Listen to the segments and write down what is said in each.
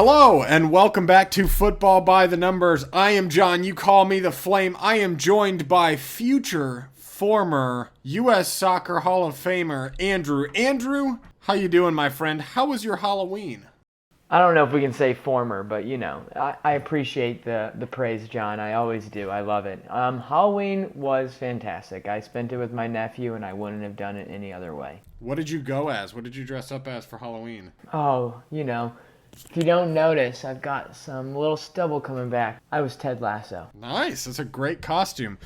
Hello and welcome back to Football by the Numbers. I am John. You call me the Flame. I am joined by former U.S. Soccer Hall of Famer Andrew. Andrew, how you doing, my friend? How was your Halloween? I don't know if we can say former, but you know, I appreciate the praise, John. I always do. I love it. Halloween was fantastic. I spent it with my nephew, and I wouldn't have done it any other way. What did you go as? What did you dress up as for Halloween? Oh, you know, if you don't notice, I've got some little stubble coming back. I was Ted Lasso. Nice. That's a great costume.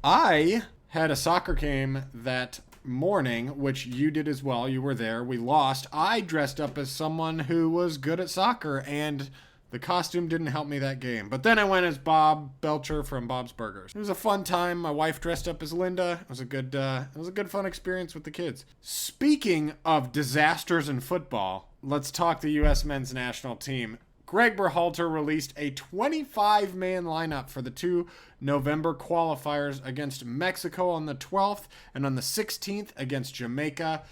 I had a soccer game that morning, which you did as well. You were there. We lost. I dressed up as someone who was good at soccer, and the costume didn't help me that game. But then I went as Bob Belcher from Bob's Burgers. It was a fun time. My wife dressed up as Linda. It was a good fun experience with the kids. Speaking of disasters in football, let's talk the U.S. men's national team. Gregg Berhalter released a 25-man lineup for the two November qualifiers against Mexico on the 12th and on the 16th against Jamaica.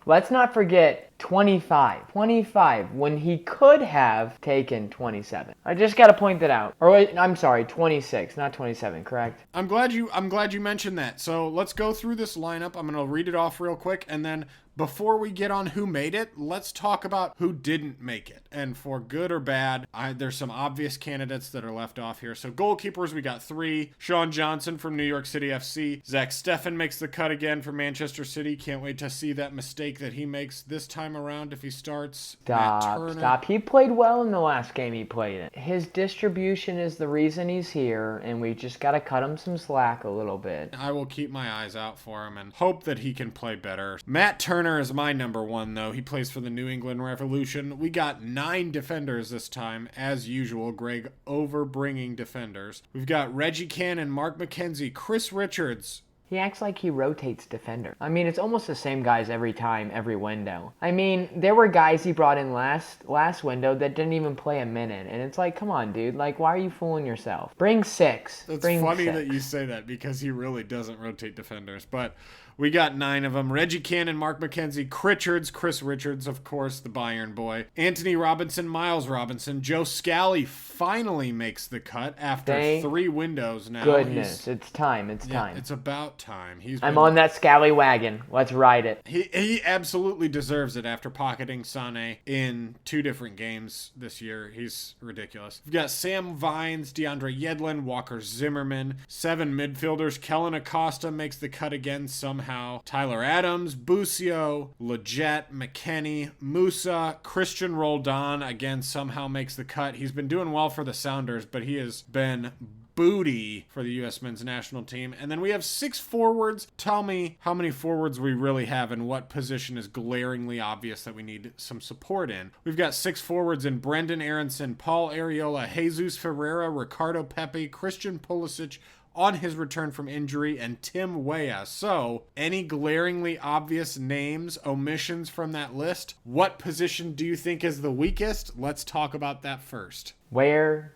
Let's not forget 25. 25 when he could have taken 27. I just got to point that out. Or wait, I'm sorry, 26, not 27, correct? I'm glad you mentioned that. So let's go through this lineup. I'm going to read it off real quick, and then before we get on who made it, let's talk about who didn't make it. And for good or bad, there's some obvious candidates that are left off here. So goalkeepers, we got 3. Sean Johnson from New York City FC. Zach Steffen makes the cut again for Manchester City. Can't wait to see that mistake that he makes this time around if he starts. Stop. He played well in the last game he played in. His distribution is the reason he's here, and we just got to cut him some slack a little bit. I will keep my eyes out for him and hope that he can play better. Matt Turner is my number 1, though. He plays for the New England Revolution. We got 9 defenders this time, as usual. Greg overbringing defenders. We've got Reggie Cannon, Mark McKenzie, Chris Richards. He acts like he rotates defender. I mean, it's almost the same guys every time, every window. I mean, there were guys he brought in last window that didn't even play a minute. And it's like, come on, dude. Like, why are you fooling yourself? Bring 6. It's funny that you say that because he really doesn't rotate defenders. But we got 9 of them. Reggie Cannon, Mark McKenzie, Chris Richards, of course, the Bayern boy. Anthony Robinson, Miles Robinson. Joe Scally finally makes the cut after 3 windows now. Goodness, it's time. It's time. It's about time. I'm on that Scally wagon. Let's ride it. He absolutely deserves it after pocketing Sané in 2 different games this year. He's ridiculous. We've got Sam Vines, DeAndre Yedlin, Walker Zimmerman. 7 midfielders. Kellen Acosta makes the cut again somehow. Tyler Adams, Busio, Leggett, McKennie, Musa, Christian Roldan again somehow makes the cut. He's been doing well for the Sounders, but he has been booty for the U.S. men's national team. And then we have 6 forwards. Tell me how many forwards we really have and what position is glaringly obvious that we need some support in. We've got 6 forwards in Brendan Aronson, Paul Arriola, Jesus Ferreira, Ricardo Pepi, Christian Pulisic, on his return from injury, and Tim Weah. So, any glaringly obvious names, omissions from that list? What position do you think is the weakest? Let's talk about that first. Where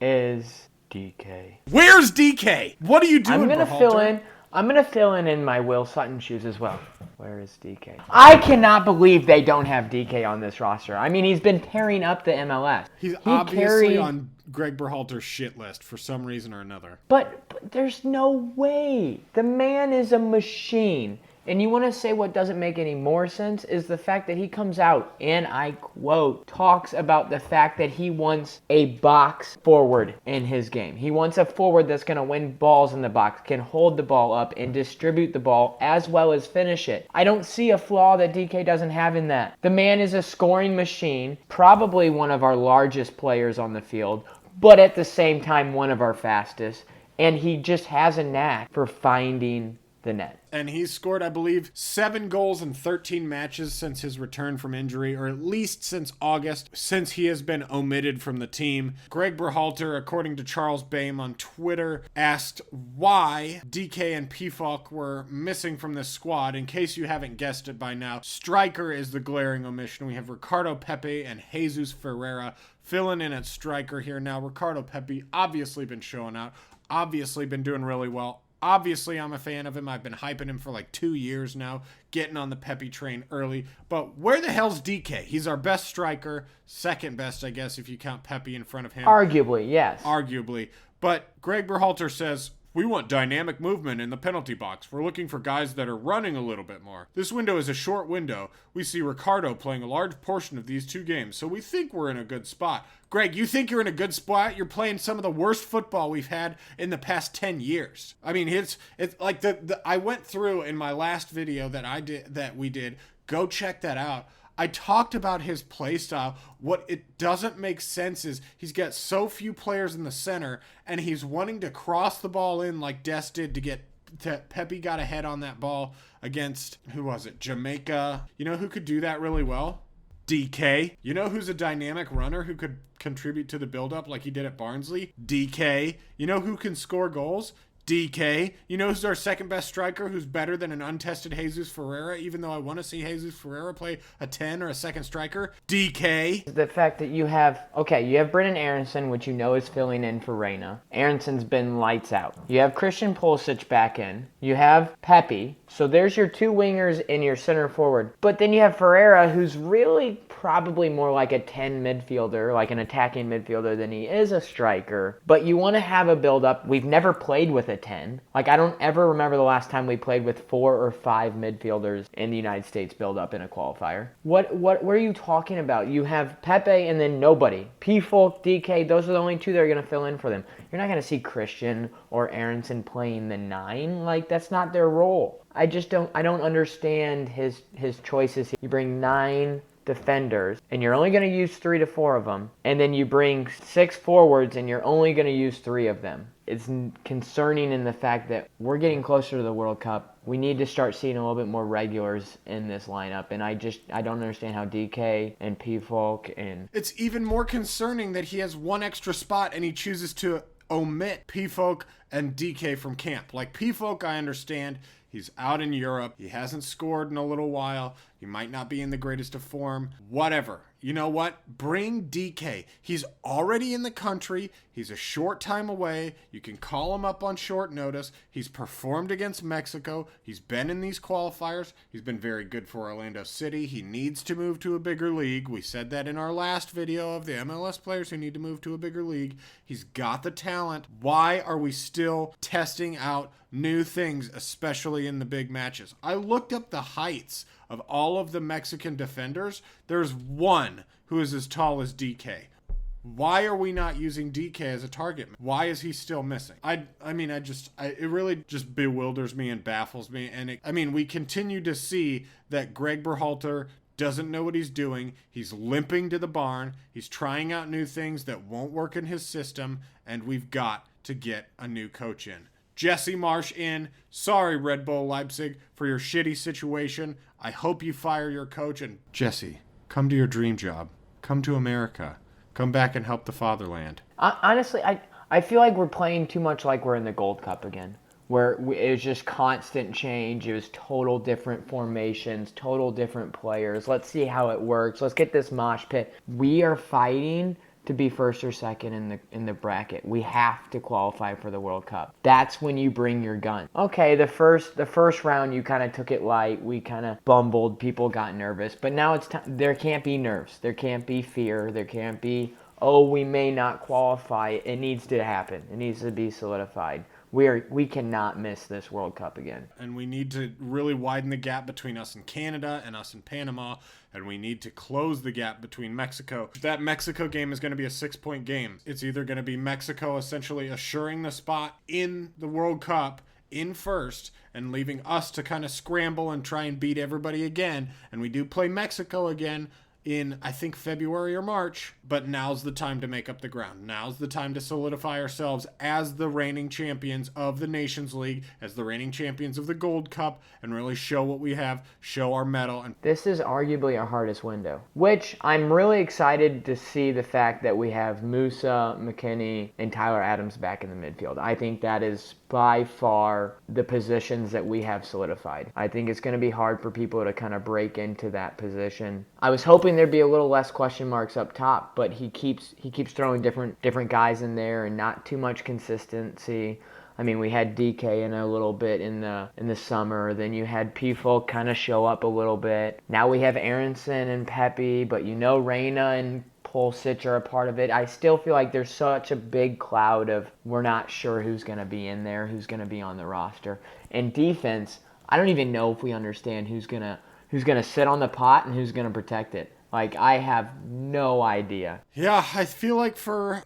is DK? Where's DK? What are you doing, I'm going to fill in my Will Sutton shoes as well. Where is DK? I cannot believe they don't have DK on this roster. I mean, he's been tearing up the MLS. He's obviously on Gregg Berhalter's shit list for some reason or another. But there's no way. The man is a machine. And you want to say what doesn't make any more sense is the fact that he comes out and, I quote, talks about the fact that he wants a box forward in his game. He wants a forward that's going to win balls in the box, can hold the ball up and distribute the ball as well as finish it. I don't see a flaw that DK doesn't have in that. The man is a scoring machine, probably one of our largest players on the field, but at the same time one of our fastest. And he just has a knack for finding the net. And he's scored, I believe, 7 goals in 13 matches since his return from injury, or at least since August, since he has been omitted from the team. Gregg Berhalter, according to Charles Baim on Twitter, asked why DK and Pefok were missing from this squad. In case you haven't guessed it by now, striker is the glaring omission. We have Ricardo Pepi and Jesus Ferreira filling in at striker here now. Ricardo Pepi obviously been showing out, obviously been doing really well. Obviously, I'm a fan of him. I've been hyping him for like 2 years now, getting on the Pepe train early. But where the hell's DK? He's our best striker, second best, I guess, if you count Pepe in front of him. Arguably, yes. Arguably. But Gregg Berhalter says, we want dynamic movement in the penalty box. We're looking for guys that are running a little bit more. This window is a short window. We see Ricardo playing a large portion of these 2 games, so we think we're in a good spot. Greg, you think you're in a good spot? You're playing some of the worst football we've had in the past 10 years. I mean, it's like I went through in my last video that we did. Go check that out. I talked about his play style. What it doesn't make sense is he's got so few players in the center, and he's wanting to cross the ball in like Des did Pepe got ahead on that ball against, who was it? Jamaica. You know who could do that really well? DK. You know who's a dynamic runner who could contribute to the build-up like he did at Barnsley? DK. You know who can score goals? DK. You know who's our second best striker who's better than an untested Jesus Ferreira, even though I want to see Jesus Ferreira play a 10 or a second striker? DK. The fact that you have Brennan Aronson, which you know is filling in for Reyna. Aronson's been lights out. You have Christian Pulisic back in. You have Pepe. So there's your 2 wingers and your center forward. But then you have Ferreira, who's really probably more like a 10 midfielder, like an attacking midfielder than he is a striker. But you want to have a build-up. We've never played with a 10. Like, I don't ever remember the last time we played with 4 or 5 midfielders in the United States build-up in a qualifier. What are you talking about? You have Pepe and then nobody. P-Folk, DK, those are the only 2 that are going to fill in for them. You're not going to see Christian or Aronson playing the 9. Like, that's not their role. I don't understand his choices. You bring 9 defenders, and you're only going to use 3 to 4 of them, and then you bring 6 forwards, and you're only going to use 3 of them. It's concerning in the fact that we're getting closer to the World Cup. We need to start seeing a little bit more regulars in this lineup, and I don't understand how DK and P-Folk and... It's even more concerning that he has 1 extra spot, and he chooses to omit P-Folk and DK from camp. Like, P-Folk, I understand. He's out in Europe. He hasn't scored in a little while. He might not be in the greatest of form. Whatever. You know what? Bring DK. He's already in the country. He's a short time away. You can call him up on short notice. He's performed against Mexico. He's been in these qualifiers. He's been very good for Orlando City. He needs to move to a bigger league. We said that in our last video of the MLS players who need to move to a bigger league. He's got the talent. Why are we still testing out new things, especially in the big matches? I looked up the heights of all of the Mexican defenders. There's 1 who is as tall as DK. Why are we not using DK as a target? Why is he still missing? It really just bewilders me and baffles me. And we continue to see that Gregg Berhalter doesn't know what he's doing. He's limping to the barn. He's trying out new things that won't work in his system, and we've got to get a new coach in. Jesse Marsch in. Sorry, Red Bull Leipzig, for your shitty situation. I hope you fire your coach. And Jesse, come to your dream job. Come to America. Come back and help the fatherland. Honestly, I feel like we're playing too much like we're in the Gold Cup again, where it was just constant change. It was total different formations, total different players. Let's see how it works. Let's get this mosh pit. We are fighting to be first or second in the bracket. We have to qualify for the World Cup. That's when you bring your gun. Okay, the first round you kind of took it light. We kind of bumbled. People got nervous. But now it's time. There can't be nerves. There can't be fear. There can't be, oh, we may not qualify. It needs to happen. It needs to be solidified. We cannot miss this World Cup again. And we need to really widen the gap between us and Canada and us and Panama, and we need to close the gap between Mexico. That Mexico game is going to be a 6-point game. It's either going to be Mexico essentially assuring the spot in the World Cup in first and leaving us to kind of scramble and try and beat everybody again. And we do play Mexico again in, I think, February or March, but now's the time to make up the ground. Now's the time to solidify ourselves as the reigning champions of the Nations League, as the reigning champions of the Gold Cup, and really show what we have, show our mettle. And this is arguably our hardest window, which I'm really excited to see the fact that we have Musa, McKennie, and Tyler Adams back in the midfield. I think that is by far the positions that we have solidified. I think it's going to be hard for people to kind of break into that position. I was hoping there'd be a little less question marks up top, but he keeps throwing different guys in there and not too much consistency. I mean, we had DK in a little bit in the summer. Then you had P-Folk kind of show up a little bit. Now we have Aronson and Pepe, but Reyna and Pulisic are a part of it. I still feel like there's such a big cloud of we're not sure who's going to be in there, who's going to be on the roster. And defense, I don't even know if we understand who's going to sit on the pot and who's going to protect it. Like, I have no idea. Yeah, I feel like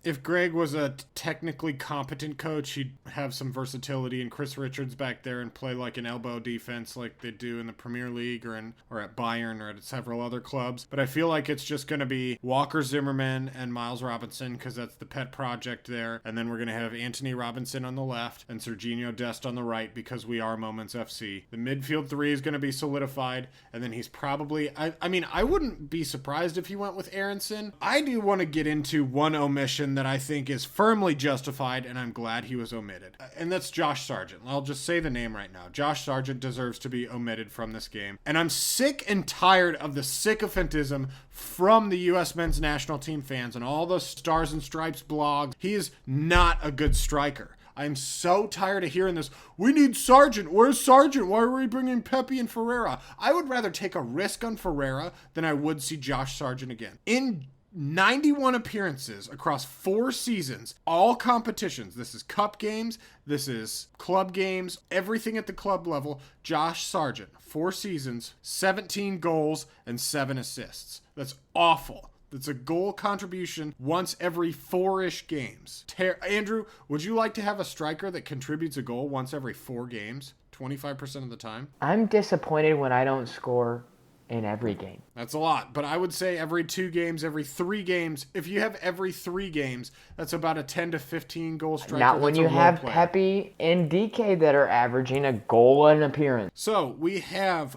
if Gregg was a technically competent coach, he'd have some versatility and Chris Richards back there and play like an elbow defense like they do in the Premier League or at Bayern or at several other clubs. But I feel like it's just going to be Walker Zimmerman and Miles Robinson because that's the pet project there. And then we're going to have Anthony Robinson on the left and Serginho Dest on the right because we are Moments FC. The midfield three is going to be solidified, and then he's probably... I wouldn't be surprised if he went with Aronson. I do want to get into one omission that I think is firmly justified, and I'm glad he was omitted. And that's Josh Sargent. I'll just say the name right now. Josh Sargent deserves to be omitted from this game. And I'm sick and tired of the sycophantism from the U.S. men's national team fans and all the Stars and Stripes blogs. He is not a good striker. I'm so tired of hearing this. We need Sargent. Where's Sargent? Why are we bringing Pepe and Ferreira? I would rather take a risk on Ferreira than I would see Josh Sargent again. In 91 appearances across 4 seasons, all competitions. This is cup games. This is club games. Everything at the club level. Josh Sargent, 4 seasons, 17 goals, and 7 assists. That's awful. That's a goal contribution once every 4-ish games. Andrew, would you like to have a striker that contributes a goal once every 4 games, 25% of the time? I'm disappointed when I don't score in every game. That's a lot, but I would say every 2 games, every 3 games. If you have every 3 games, that's about a 10 to 15 goal striker. Not when you have Pepe and DK that are averaging a goal an appearance. So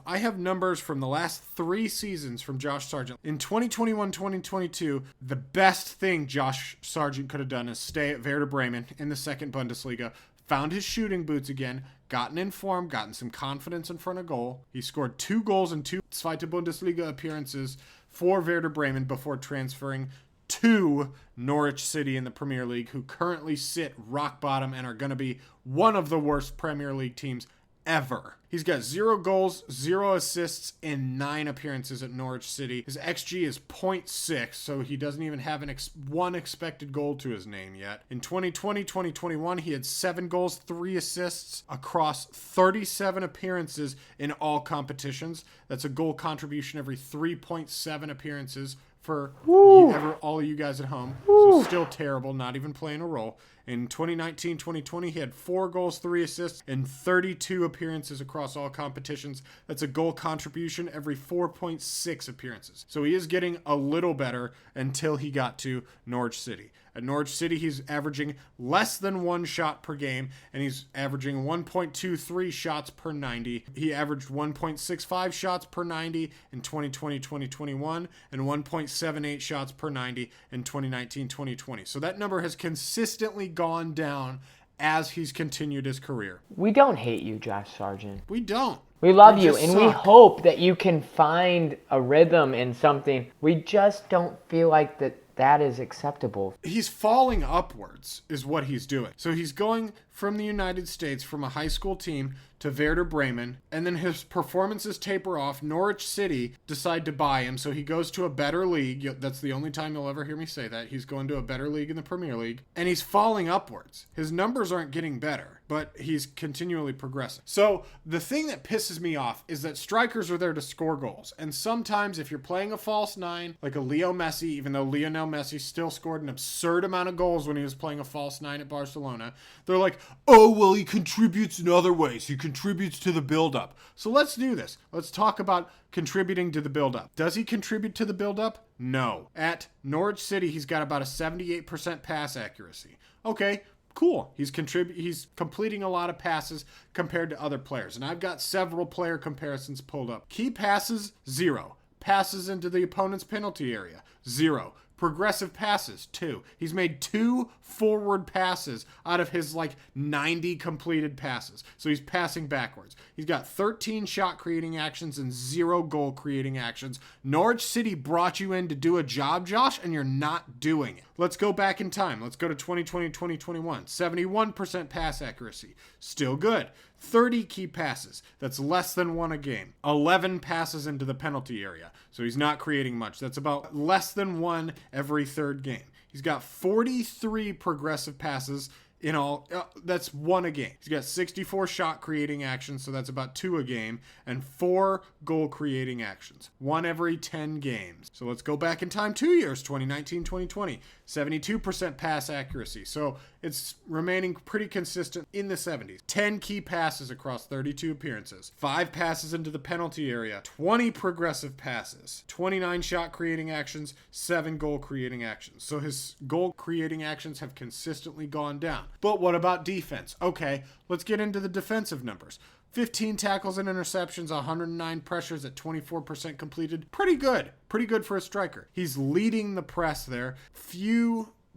I have numbers from the last 3 seasons from Josh Sargent. In 2021-2022, the best thing Josh Sargent could have done is stay at Werder Bremen in the second Bundesliga, found his shooting boots again, gotten in form, gotten some confidence in front of goal. He scored 2 goals in 2 Zweite Bundesliga appearances for Werder Bremen before transferring to Norwich City in the Premier League, who currently sit rock bottom and are going to be one of the worst Premier League teams ever. He's got 0 goals, 0 assists in 9 appearances at Norwich City. His XG is 0.6, so he doesn't even have one expected goal to his name yet. In 2020-2021, he had 7 goals, 3 assists across 37 appearances in all competitions. That's a goal contribution every 3.7 appearances for all of you guys at home. So still terrible, not even playing a role. In 2019-2020, he had 4 goals, 3 assists, and 32 appearances across all competitions. That's a goal contribution every 4.6 appearances. So he is getting a little better until he got to Norwich City. At Norwich City, he's averaging less than 1 shot per game, and he's averaging 1.23 shots per 90. He averaged 1.65 shots per 90 in 2020-2021 and 1.78 shots per 90 in 2019-2020. So that number has consistently gone down as he's continued his career. We don't hate you, Josh Sargent. We don't. We love you, and we hope that you can find a rhythm in something. We just don't feel like that is acceptable. He's falling upwards is what he's doing. So he's going from the United States, from a high school team, to Werder Bremen, and then his performances taper off. Norwich City decide to buy him, so he goes to a better league. That's the only time you'll ever hear me say that. He's going to a better league in the Premier League, and he's falling upwards. His numbers aren't getting better, but he's continually progressing. So the thing that pisses me off is that strikers are there to score goals, and sometimes if you're playing a false 9, like a Leo Messi, even though Lionel Messi still scored an absurd amount of goals when he was playing a false 9 at Barcelona, they're like, oh, well, he contributes in other ways. He contributes to the build-up. So let's do this. Let's talk about contributing to the build-up. Does he contribute to the build-up? No. At Norwich City, he's got about a 78% pass accuracy. Okay, cool. He's completing a lot of passes compared to other players. And I've got several player comparisons pulled up. Key passes, 0. Passes into the opponent's penalty area, 0. Progressive passes, 2. He's made 2 forward passes out of his 90 completed passes. So he's passing backwards. He's got 13 shot creating actions and 0 goal creating actions. Norwich City brought you in to do a job, Josh, and you're not doing it. Let's go back in time. Let's go to 2020, 2021. 71% pass accuracy. Still good. 30 key passes. That's less than 1 a game. 11 passes into the penalty area. So he's not creating much. That's about less than 1 every 3rd game. He's got 43 progressive passes in all. That's 1 a game. He's got 64 shot creating actions, so that's about 2 a game, and 4 goal creating actions. 1 every 10 games. So let's go back in time 2 years, 2019, 2020. 72% pass accuracy. So it's remaining pretty consistent in the 70s. 10 key passes across 32 appearances. 5 passes into the penalty area. 20 progressive passes. 29 shot creating actions. 7 goal creating actions. So his goal creating actions have consistently gone down. But what about defense? Okay, let's get into the defensive numbers. 15 tackles and interceptions, 109 pressures at 24% completed. Pretty good. Pretty good for a striker. He's leading the press there.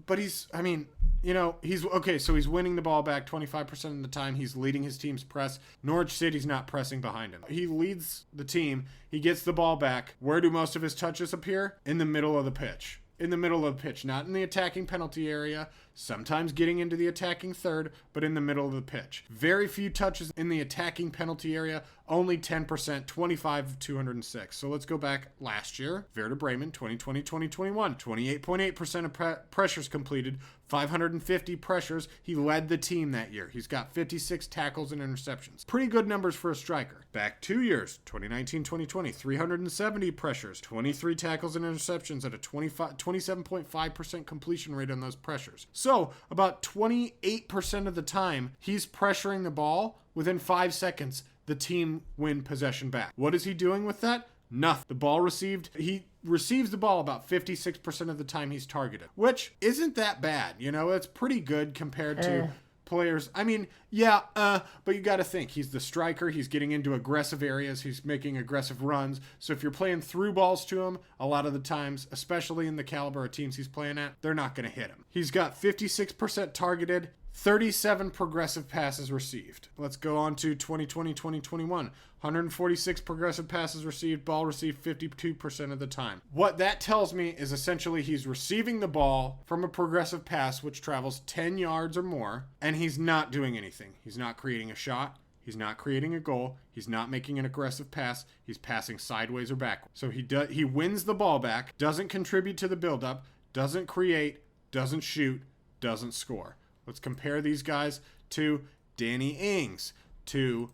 But he's okay, so he's winning the ball back 25% of the time. He's leading his team's press. Norwich City's not pressing behind him. He leads the team. He gets the ball back. Where do most of his touches appear? In the middle of the pitch. In the middle of the pitch, not in the attacking penalty area, sometimes getting into the attacking third, but in the middle of the pitch. Very few touches in the attacking penalty area, only 10%, 25 of 206. So let's go back last year. Werder Bremen, 2020, 2021, 28.8% of pressures completed, 550 pressures. He led the team that year. He's got 56 tackles and interceptions. Pretty good numbers for a striker. Back 2 years, 2019, 2020, 370 pressures, 23 tackles and interceptions at a 27.5% completion rate on those pressures. So about 28% of the time, he's pressuring the ball. Within 5 seconds, the team win possession back. What is he doing with that? Nothing. The ball received, he receives the ball about 56% of the time he's targeted, which isn't that bad. It's pretty good compared to players. I mean, but you got to think, he's the striker. He's getting into aggressive areas. He's making aggressive runs. So if you're playing through balls to him, a lot of the times, especially in the caliber of teams he's playing at, they're not going to hit him. He's got 56% targeted, 37 progressive passes received. Let's go on to 2020, 2021. 146 progressive passes received, ball received 52% of the time. What that tells me is essentially he's receiving the ball from a progressive pass which travels 10 yards or more, and he's not doing anything. He's not creating a shot. He's not creating a goal. He's not making an aggressive pass. He's passing sideways or backwards. So he wins the ball back, doesn't contribute to the buildup, doesn't create, doesn't shoot, doesn't score. Let's compare these guys to Danny Ings, to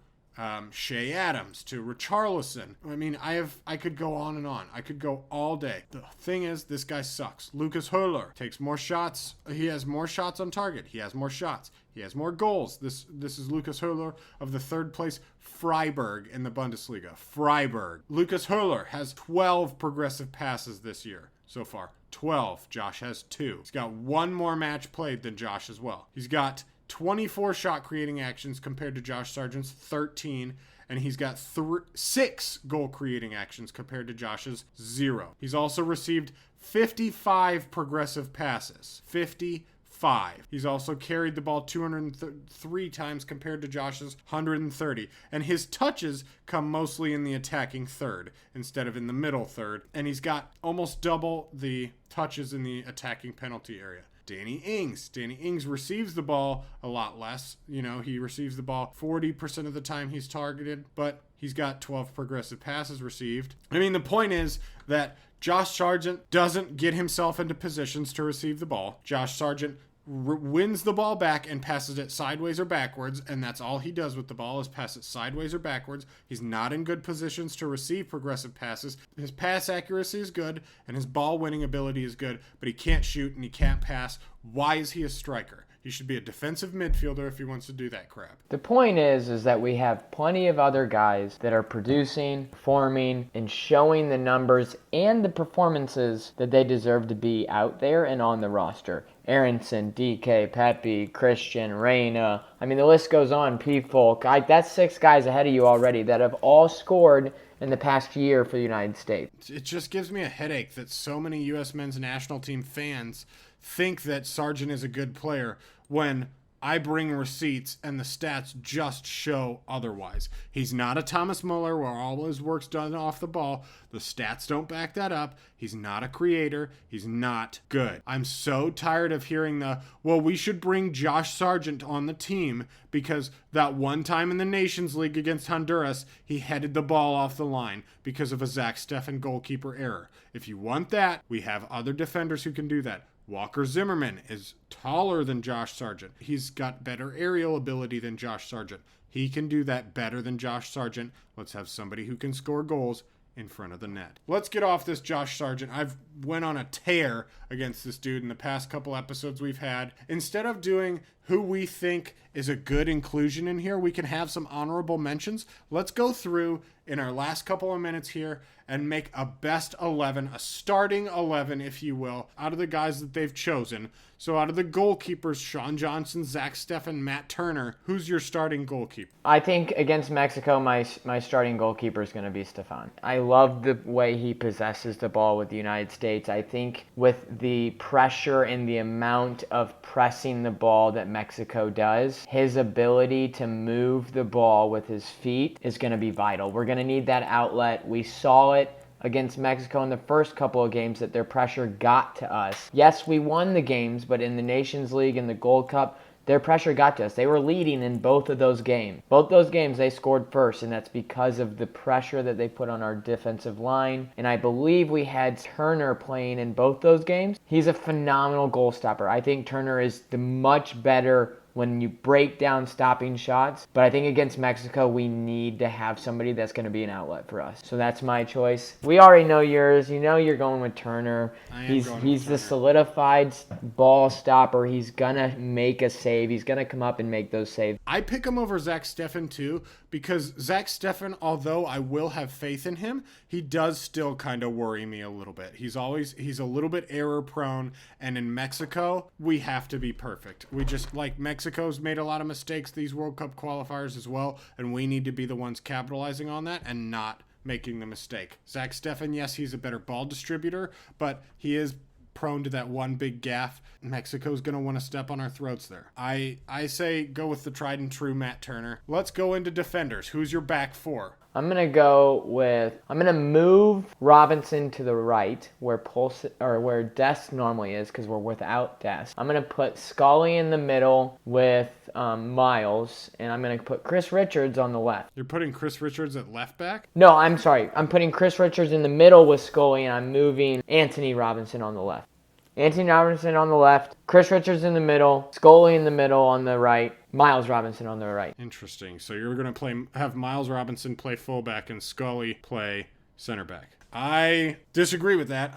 Shea Adams, to Richarlison. I mean, I could go on and on. I could go all day. The thing is, this guy sucks. Lucas Höhler takes more shots. He has more shots on target. He has more shots. He has more goals. This is Lucas Höhler of the 3rd place Freiburg in the Bundesliga. Freiburg. Lucas Höhler has 12 progressive passes this year so far. 12. Josh has 2. He's got 1 more match played than Josh as well. He's got 24 shot creating actions compared to Josh Sargent's 13, and he's got 6 goal creating actions compared to Josh's 0. He's also received 55 progressive passes. 55. He's also carried the ball 203 times compared to Josh's 130. And his touches come mostly in the attacking third instead of in the middle third. And he's got almost double the touches in the attacking penalty area. Danny Ings receives the ball a lot less. He receives the ball 40% of the time he's targeted, but he's got 12 progressive passes received. I mean, the point is that Josh Sargent doesn't get himself into positions to receive the ball. Josh Sargent wins the ball back and passes it sideways or backwards, and that's all he does with the ball is pass it sideways or backwards. He's not in good positions to receive progressive passes. His pass accuracy is good, and his ball winning ability is good, but he can't shoot and he can't pass. Why is he a striker? He should be a defensive midfielder if he wants to do that crap. The point is that we have plenty of other guys that are producing, performing, and showing the numbers and the performances that they deserve to be out there and on the roster. Aronson, DK, Pepe, Christian, Reyna. I mean, the list goes on. P-Folk. That's 6 guys ahead of you already that have all scored in the past year for the United States. It just gives me a headache that so many U.S. men's national team fans think that Sargent is a good player when I bring receipts and the stats just show otherwise. He's not a Thomas Muller where all his work's done off the ball. The stats don't back that up. He's not a creator. He's not good. I'm so tired of hearing we should bring Josh Sargent on the team because that one time in the Nations League against Honduras, he headed the ball off the line because of a Zach Steffen goalkeeper error. If you want that, we have other defenders who can do that. Walker Zimmerman is taller than Josh Sargent. He's got better aerial ability than Josh Sargent. He can do that better than Josh Sargent. Let's have somebody who can score goals in front of the net. Let's get off this Josh Sargent. I've went on a tear against this dude in the past couple episodes we've had. Instead of doing who we think is a good inclusion in here, we can have some honorable mentions. Let's go through in our last couple of minutes here and make a best 11, a starting 11, if you will, out of the guys that they've chosen. So out of the goalkeepers, Sean Johnson, Zach Steffen, Matt Turner, who's your starting goalkeeper? I think against Mexico, my starting goalkeeper is going to be Steffen. I love the way he possesses the ball with the United States. I think with the pressure and the amount of pressing the ball that Mexico does, his ability to move the ball with his feet is going to be vital. We're going to need that outlet. We saw it against Mexico in the first couple of games that their pressure got to us. Yes, we won the games, but in the Nations League and the Gold Cup, their pressure got to us. They were leading in both of those games. Both those games they scored first, and that's because of the pressure that they put on our defensive line. And I believe we had Turner playing in both those games. He's a phenomenal goal stopper. I think Turner is the much better when you break down stopping shots. But I think against Mexico, we need to have somebody that's going to be an outlet for us. So that's my choice. We already know yours. You know you're going with Turner. He's the solidified ball stopper. He's going to make a save. He's going to come up and make those saves. I pick him over Zach Steffen too because Zach Steffen, although I will have faith in him, he does still kind of worry me a little bit. He's a little bit error prone, and in Mexico, we have to be perfect. We just, like, Mexico's made a lot of mistakes these World Cup qualifiers as well, and we need to be the ones capitalizing on that and not making the mistake. Zach Steffen, yes, he's a better ball distributor, but he is prone to that one big gaff. Mexico's going to want to step on our throats there. I say go with the tried and true Matt Turner. Let's go into defenders. Who's your back four? I'm going to move Robinson to the right where Dest normally is because we're without Dest. I'm going to put Scully in the middle with Miles, and I'm going to put Chris Richards on the left. You're putting Chris Richards at left back? No, I'm sorry. I'm putting Chris Richards in the middle with Scully, and I'm moving Anthony Robinson on the left. Anthony Robinson on the left, Chris Richards in the middle, Scully in the middle on the right, Miles Robinson on the right. Interesting. So you're going to have Miles Robinson play fullback and Scully play center back. I disagree with that.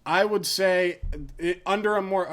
I would say under a more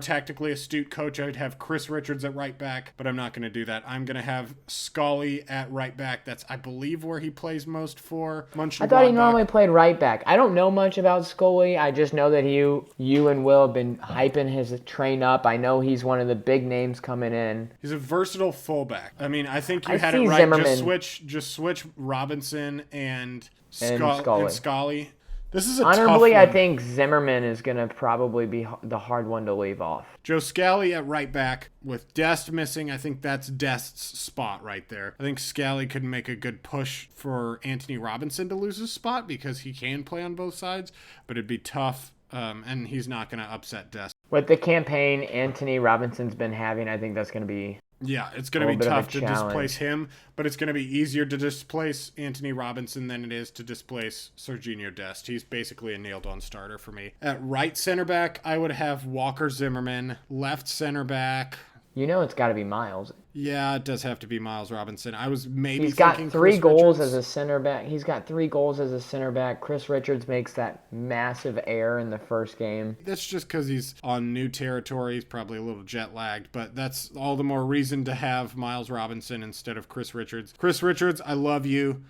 tactically astute coach, I'd have Chris Richards at right back, but I'm not going to do that. I'm going to have Scully at right back. That's, I believe, where he plays most for Mönchengladbach. I thought he normally played right back. I don't know much about Scully. I just know that you and Will have been hyping his train up. I know he's one of the big names coming in. He's a versatile fullback. I mean, I think you had it right. Zimmerman. Just switch Robinson and Scully. This is a honorably, tough one. I think Zimmerman is going to probably be the hard one to leave off. Joe Scally at right back with Dest missing. I think that's Dest's spot right there. I think Scally could make a good push for Anthony Robinson to lose his spot because he can play on both sides, but it'd be tough, and he's not going to upset Dest. With the campaign Anthony Robinson's been having, I think that's going to be... Yeah, it's going to be tough to displace him, but it's going to be easier to displace Anthony Robinson than it is to displace Serginho Dest. He's basically a nailed-on starter for me. At right center back, I would have Walker Zimmerman. Left center back... You know it's got to be Miles. Yeah, it does have to be Miles Robinson. I was maybe He's got thinking three Chris goals Richards. as a center back. He's got 3 goals as a center back. Chris Richards makes that massive error in the first game. That's just because he's on new territory. He's probably a little jet-lagged, but that's all the more reason to have Miles Robinson instead of Chris Richards. Chris Richards, I love you.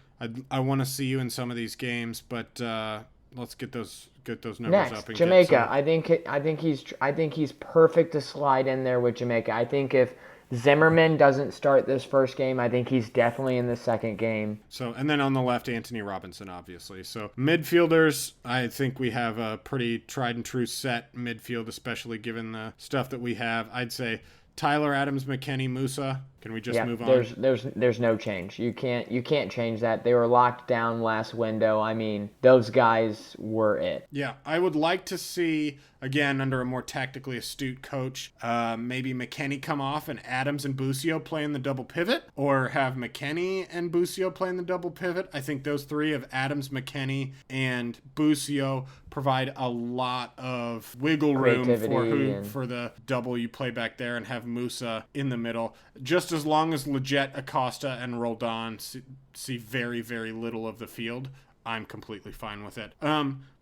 I want to see you in some of these games, but let's get those numbers up. And Jamaica. I think he's perfect to slide in there with Jamaica. I think if Zimmerman doesn't start this first game. I think he's definitely in the second game. So, and then on the left, Anthony Robinson, obviously. So, midfielders, I think we have a pretty tried and true set midfield, especially given the stuff that we have. I'd say Tyler Adams, McKennie, Musa. Can we just move on? There's no change. You can't change that. They were locked down last window. I mean, those guys were it. Yeah, I would like to see, again, under a more tactically astute coach, maybe McKennie come off and Adams and Busio play in the double pivot, or have McKennie and Busio play in the double pivot. I think those three of Adams, McKennie, and Busio provide a lot of wiggle room for the double you play back there, and have Musa in the middle. Just as long as Leggett, Acosta, and Roldan see very, very little of the field, I'm completely fine with it.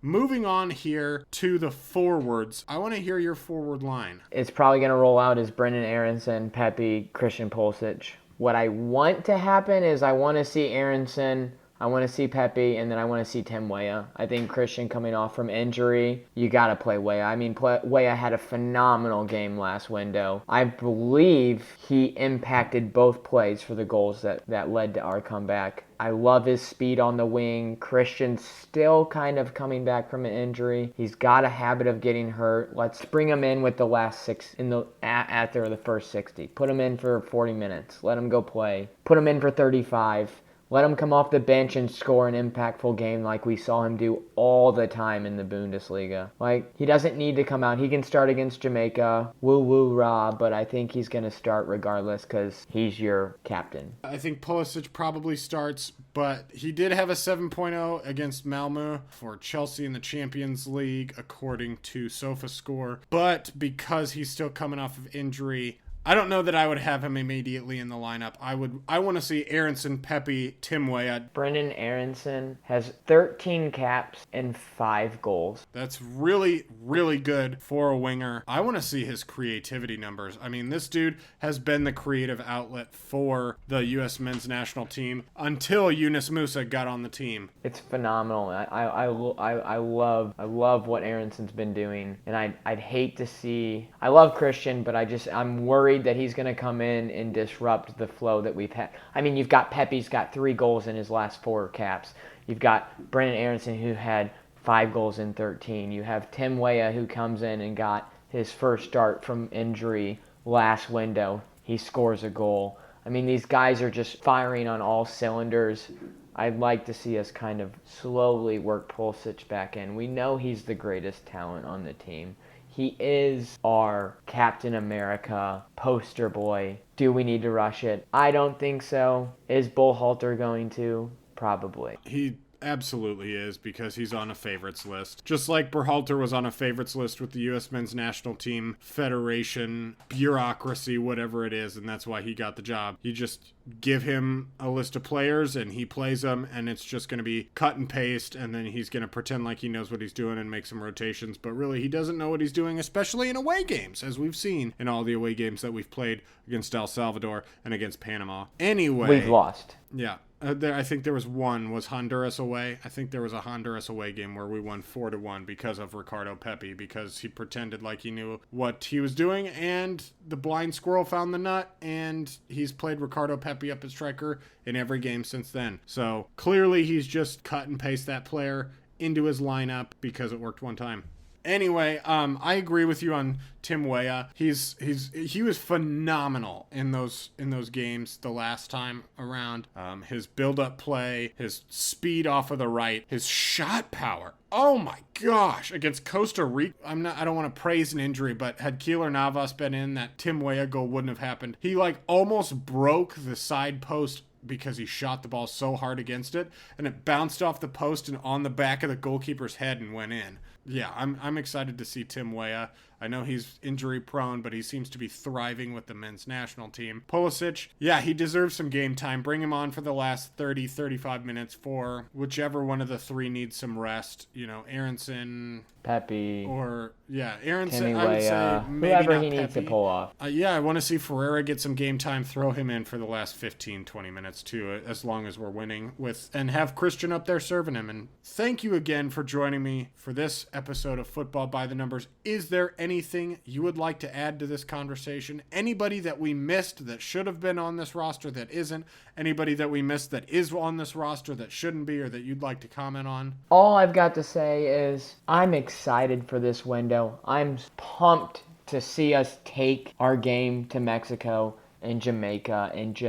Moving on here to the forwards, I want to hear your forward line. It's probably going to roll out as Brendan Aronson, Pepe, Christian Pulisic. What I want to happen is I want to see Aronson, I want to see Pepe, and then I want to see Tim Weah. I think Christian coming off from injury, you got to play Weah. I mean, Weah had a phenomenal game last window. I believe he impacted both plays for the goals that led to our comeback. I love his speed on the wing. Christian's still kind of coming back from an injury. He's got a habit of getting hurt. Let's bring him in with the last six after the first 60. Put him in for 40 minutes. Let him go play. Put him in for 35. Let him come off the bench and score an impactful game like we saw him do all the time in the Bundesliga. Like, he doesn't need to come out. He can start against Jamaica. Woo-woo-rah, but I think he's going to start regardless because he's your captain. I think Pulisic probably starts, but he did have a 7.0 against Malmö for Chelsea in the Champions League, according to SofaScore. But because he's still coming off of injury, I don't know that I would have him immediately in the lineup. I want to see Aronson, Pepe, Tim Weah. Brendan Aronson has 13 caps and 5 goals. That's really, really good for a winger. I want to see his creativity numbers. I mean, this dude has been the creative outlet for the U.S. men's national team until Yunus Musa got on the team. It's phenomenal. I love what Aronson's been doing, and I'd hate to see. I love Christian, but I'm worried that he's going to come in and disrupt the flow that we've had. I mean, you've got Pepe's got 3 goals in his last 4 caps. You've got Brendan Aronson, who had 5 goals in 13. You have Tim Weah, who comes in and got his first start from injury last window. He scores a goal. I mean, these guys are just firing on all cylinders. I'd like to see us kind of slowly work Pulisic back in. We know he's the greatest talent on the team. He is our Captain America poster boy. Do we need to rush it? I don't think so. Is Berhalter going to? Probably. He absolutely is, because he's on a favorites list. Just like Berhalter was on a favorites list with the U.S. men's national team, federation, bureaucracy, whatever it is, and that's why he got the job. You just give him a list of players and he plays them, and it's just going to be cut and paste, and then he's going to pretend like he knows what he's doing and make some rotations, but really he doesn't know what he's doing, especially in away games, as we've seen in all the away games that we've played against El Salvador and against Panama. Anyway, we've lost. Yeah. I think there was one. Was Honduras away? I think there was a Honduras away game where we won 4-1 because of Ricardo Pepi, because he pretended like he knew what he was doing, and the blind squirrel found the nut, and he's played Ricardo Pepi up as striker in every game since then. So clearly he's just cut and paste that player into his lineup because it worked one time. Anyway, I agree with you on Tim Weah. He was phenomenal in those games the last time around. His build-up play, his speed off of the right, his shot power. Oh my gosh! Against Costa Rica, I don't want to praise an injury, but had Keylor Navas been in, that Tim Weah goal wouldn't have happened. He almost broke the side post because he shot the ball so hard against it, and it bounced off the post and on the back of the goalkeeper's head and went in. Yeah, I'm excited to see Tim Weah. I know he's injury prone, but he seems to be thriving with the men's national team. Pulisic, yeah, he deserves some game time. Bring him on for the last 30, 35 minutes for whichever one of the 3 needs some rest. You know, Aronson, Pepe, or Aronson. Timmy I would Weah, say maybe whoever not he needs Pepe. to pull off. I want to see Ferreira get some game time. Throw him in for the last 15, 20 minutes too, as long as we're winning and have Christian up there serving him. And thank you again for joining me for this episode of Football by the Numbers. Is there anything you would like to add to this conversation? Anybody that we missed that should have been on this roster that isn't? Anybody that we missed that is on this roster that shouldn't be, or that you'd like to comment on? All I've got to say is I'm excited for this window. I'm pumped to see us take our game to Mexico and Jamaica and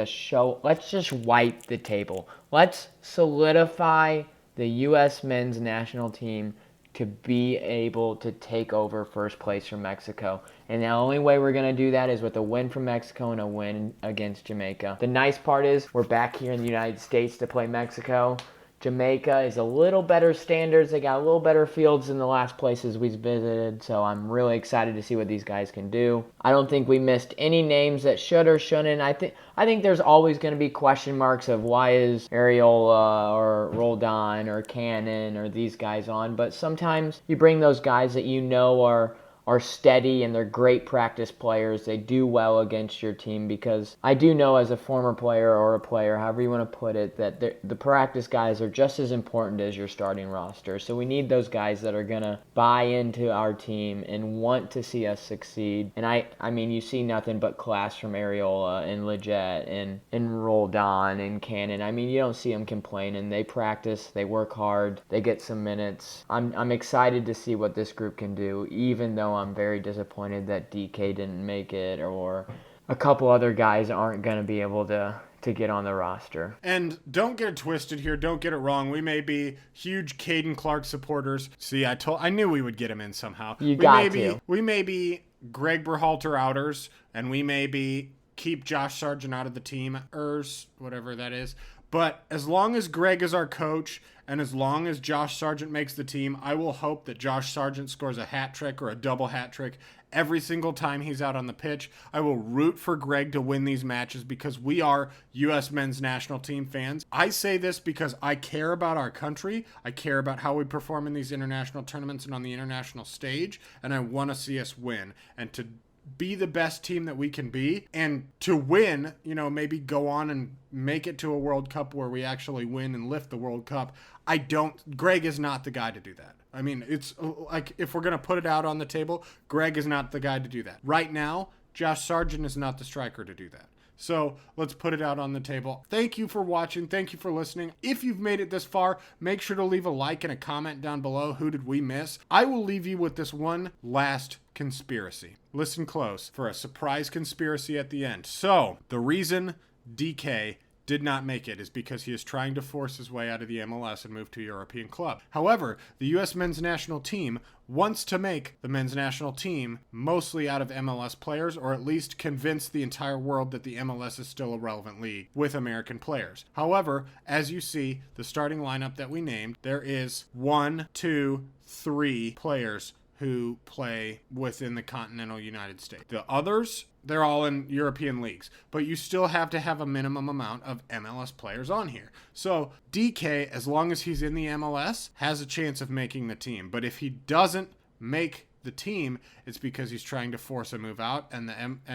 let's just wipe the table. Let's solidify the U.S. men's national team to be able to take over first place from Mexico. And the only way we're going to do that is with a win from Mexico and a win against Jamaica. The nice part is we're back here in the United States to play Mexico. Jamaica is a little better standards. They got a little better fields than the last places we visited, so I'm really excited to see what these guys can do. I don't think we missed any names that should or shouldn't. I think there's always going to be question marks of why is Areola or Roldan or Cannon or these guys on, but sometimes you bring those guys that you know are steady and they're great practice players. They do well against your team, because I do know as a former player or a player, however you want to put it, that the practice guys are just as important as your starting roster. So we need those guys that are going to buy into our team and want to see us succeed. And I mean, you see nothing but class from Areola and Leggett and Roldan and Cannon. I mean, you don't see them complaining. They practice, they work hard, they get some minutes. I'm excited to see what this group can do, even though I'm very disappointed that DK didn't make it, or a couple other guys aren't going to be able to get on the roster. And don't get it twisted here. Don't get it wrong. We may be huge Caden Clark supporters. See, I knew we would get him in somehow. We may be Gregg Berhalter outers, and we may be keep Josh Sargent out of the team, whatever that is. But as long as Gregg is our coach, and as long as Josh Sargent makes the team, I will hope that Josh Sargent scores a hat trick or a double hat trick every single time he's out on the pitch. I will root for Gregg to win these matches, because we are U.S. men's national team fans. I say this because I care about our country. I care about how we perform in these international tournaments and on the international stage, and I want to see us win. And to be the best team that we can be, and to win, maybe go on and make it to a World Cup where we actually win and lift the World Cup. Gregg is not the guy to do that. I mean, it's like, if we're going to put it out on the table, Gregg is not the guy to do that. Right now, Josh Sargent is not the striker to do that. So let's put it out on the table. Thank you for watching. Thank you for listening. If you've made it this far, make sure to leave a like and a comment down below. Who did we miss? I will leave you with this one last conspiracy. Listen close for a surprise conspiracy at the end. So the reason DK did not make it is because he is trying to force his way out of the MLS and move to a European club. However, the U.S. men's national team wants to make the men's national team mostly out of MLS players, or at least convince the entire world that the MLS is still a relevant league with American players. However, as you see, the starting lineup that we named, there is 1, 2, 3 players who play within the continental United States. The others, they're all in European leagues, but you still have to have a minimum amount of MLS players on here. So DK, as long as he's in the MLS, has a chance of making the team. But if he doesn't make the team, it's because he's trying to force a move out, and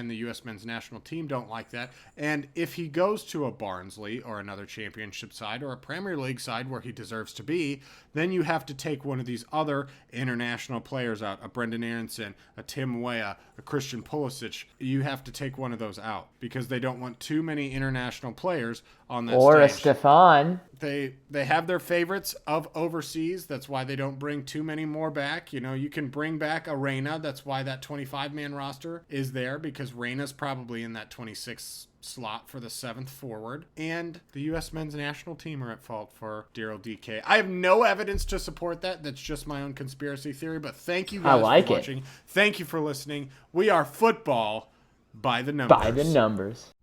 the U.S. men's national team don't like that. And if he goes to a Barnsley or another championship side or a Premier League side where he deserves to be, then you have to take one of these other international players out, a Brendan Aronson, a Tim Weah, a Christian Pulisic. You have to take one of those out, because they don't want too many international players on that or stage. A Stefan. They have their favorites of overseas. That's why they don't bring too many more back. You can bring back a Reyna. That's why that 25-man roster is there, because Reyna's probably in that 26th slot for the 7th forward. And the U.S. men's national team are at fault for dear old DK. I have no evidence to support that. That's just my own conspiracy theory. But thank you guys for watching. Thank you for listening. We are Football by the Numbers. By the Numbers.